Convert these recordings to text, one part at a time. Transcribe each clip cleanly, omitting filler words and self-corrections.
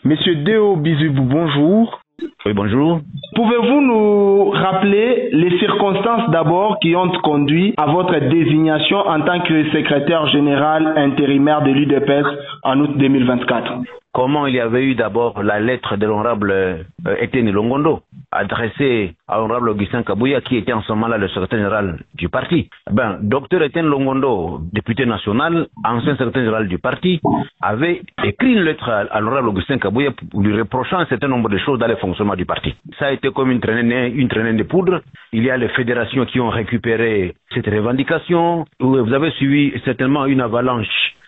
Monsieur Deo Bizibou, bonjour. Oui, bonjour. Pouvez-vous nous rappeler les circonstances d'abord qui ont conduit à votre désignation en tant que secrétaire général intérimaire de l'UDPS en août 2024? Comment il y avait eu d'abord la lettre de l'honorable Etienne Longondo adressée à l'honorable Augustin Kabouya, qui était en ce moment-là le secrétaire général du parti. Docteur Etienne Longondo, député national, ancien secrétaire général du parti, avait écrit une lettre à l'honorable Augustin Kabouya lui reprochant un certain nombre de choses dans le fonctionnement du parti. Ça a été comme une traînée de poudre. Il y a les fédérations qui ont récupéré cette revendication. Vous avez suivi certainement une avalanche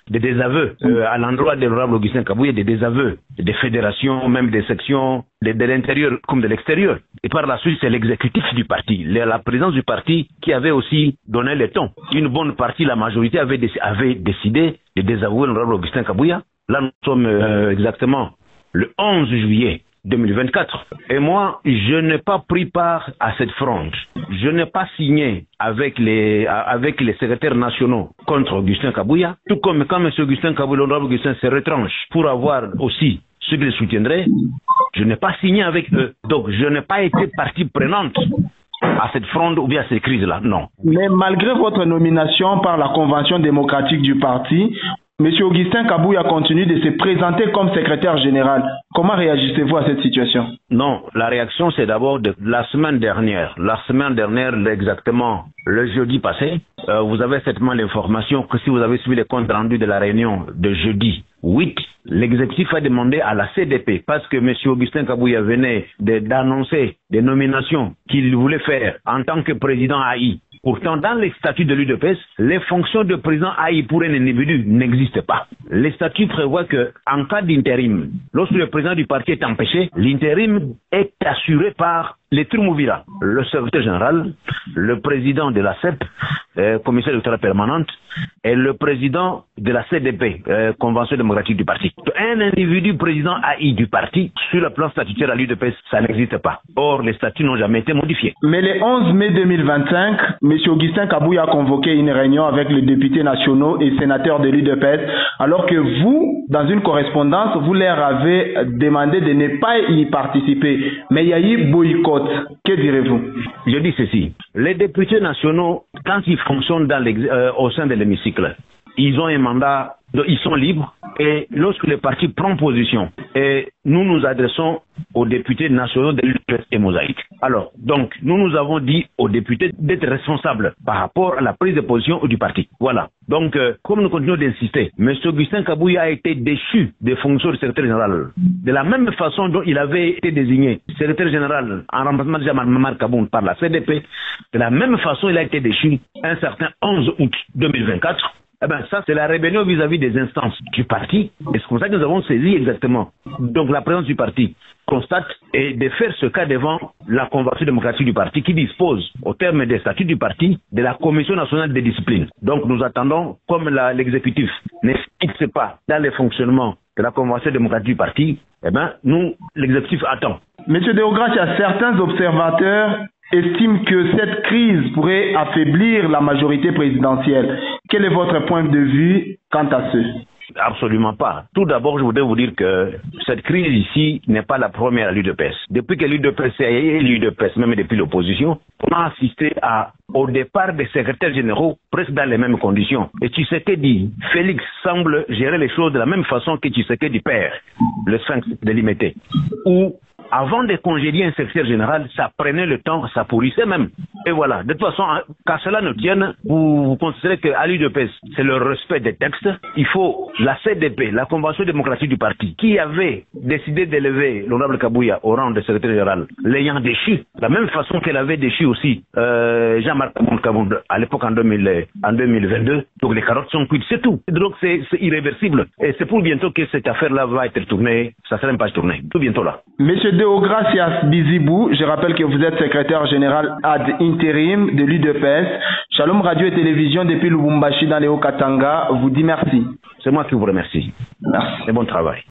des désaveux à l'endroit de l'honorable Augustin Kabouya, des désaveux des fédérations, même des sections de l'intérieur comme de l'extérieur. Et par la suite, c'est l'exécutif du parti, la présidence du parti qui avait aussi donné le ton. Une bonne partie, la majorité avait décidé de désavouer l'honorable Augustin Kabouya. Là, nous sommes exactement le 11 juillet 2024. Et moi, je n'ai pas pris part à cette fronde. Je n'ai pas signé avec les secrétaires nationaux contre Augustin Kabouya, tout comme quand M. Augustin Kabouya, l'honorable Augustin, se retranche pour avoir aussi ceux qui le soutiendraient, je n'ai pas signé avec eux. Donc, je n'ai pas été partie prenante à cette fronde ou bien à cette crise-là, non. Mais malgré votre nomination par la Convention démocratique du parti, M. Augustin Kabouya continue de se présenter comme secrétaire général. Comment réagissez-vous à cette situation? Non, la réaction c'est d'abord de la semaine dernière. La semaine dernière, exactement le jeudi passé, vous avez certainement l'information que si vous avez suivi les comptes rendus de la réunion de jeudi 8, l'exécutif a demandé à la CDP, parce que M. Augustin Kabouya venait d'annoncer des nominations qu'il voulait faire en tant que président AI. Pourtant, dans les statuts de l'UDPS, les fonctions de président AI pour un individu n'existent pas. Les statuts prévoient que, en cas d'intérim, lorsque le président du parti est empêché, l'intérim est assuré par les Triumvirats, le secrétaire général, le président de la CEP, commissaire électorale permanente, et le président de la CDP, Convention démocratique du parti. Un individu président AI du parti, sur le plan statutaire à l'UDPS, ça n'existe pas. Or, les statuts n'ont jamais été modifiés. Mais le 11 mai 2025, M. Augustin Kabouya a convoqué une réunion avec les députés nationaux et sénateurs de l'UDPS, alors que vous, dans une correspondance, vous leur avez demandé de ne pas y participer. Mais il y a eu boycott. Que direz-vous? Je dis ceci. Les députés nationaux, quand ils fonctionnent au sein de l'hémicycle, ils ont un mandat, ils sont libres, et lorsque le parti prend position, et nous nous adressons aux députés nationaux de l'UDPS et Mosaïque. Alors, donc, nous avons dit aux députés d'être responsables par rapport à la prise de position du parti. Voilà. Donc, comme nous continuons d'insister, M. Augustin Kabouya a été déchu des fonctions de secrétaire général. De la même façon dont il avait été désigné secrétaire général en remplacement de Jean-Marc Kaboun par la CDP, de la même façon, il a été déchu un certain 11 août 2024. Ça, c'est la rébellion vis-à-vis des instances du parti. Et c'est comme ça que nous avons saisi exactement. Donc, la présidence du parti constate et de faire ce cas devant la Convention démocratique du parti qui dispose, au terme des statuts du parti, de la Commission nationale des disciplines. Donc, nous attendons, comme l'exécutif ne fixe pas dans le fonctionnement de la Convention démocratique du parti, nous, l'exécutif attend. Monsieur Deogracia, certains observateurs estiment que cette crise pourrait affaiblir la majorité présidentielle. Quel est votre point de vue quant à ce? Absolument pas. Tout d'abord, je voudrais vous dire que cette crise ici n'est pas la première à l'UDPS. Depuis que l'UDPS et l'UDPS, même depuis l'opposition, on a assisté au départ des secrétaires généraux presque dans les mêmes conditions. Et Tshisekedi, Félix semble gérer les choses de la même façon que Tshisekedi père, le sphinx de Limité. Où avant de congédier un secrétaire général, ça prenait le temps, ça pourrissait même. Et voilà. De toute façon, qu'à cela ne tienne, vous considérez qu'à l'UDPS, c'est le respect des textes. Il faut la CDP, la Convention démocratique du parti, qui avait décidé d'élever l'honorable Kabouya au rang de secrétaire général, l'ayant déchu, de la même façon qu'elle avait déchu aussi Jean-Marc Kaboun à l'époque en 2022. Donc les carottes sont cuites, c'est tout. Donc c'est irréversible. Et c'est pour bientôt que cette affaire-là va être tournée, ça sera une page tournée. Tout bientôt là. Monsieur Deogracias Bizibou, je rappelle que vous êtes secrétaire général ad intérim de l'UDPS. Shalom Radio et Télévision depuis Lubumbashi dans les Hauts-Katanga vous dit merci. C'est moi qui vous remercie. Merci. Et bon travail.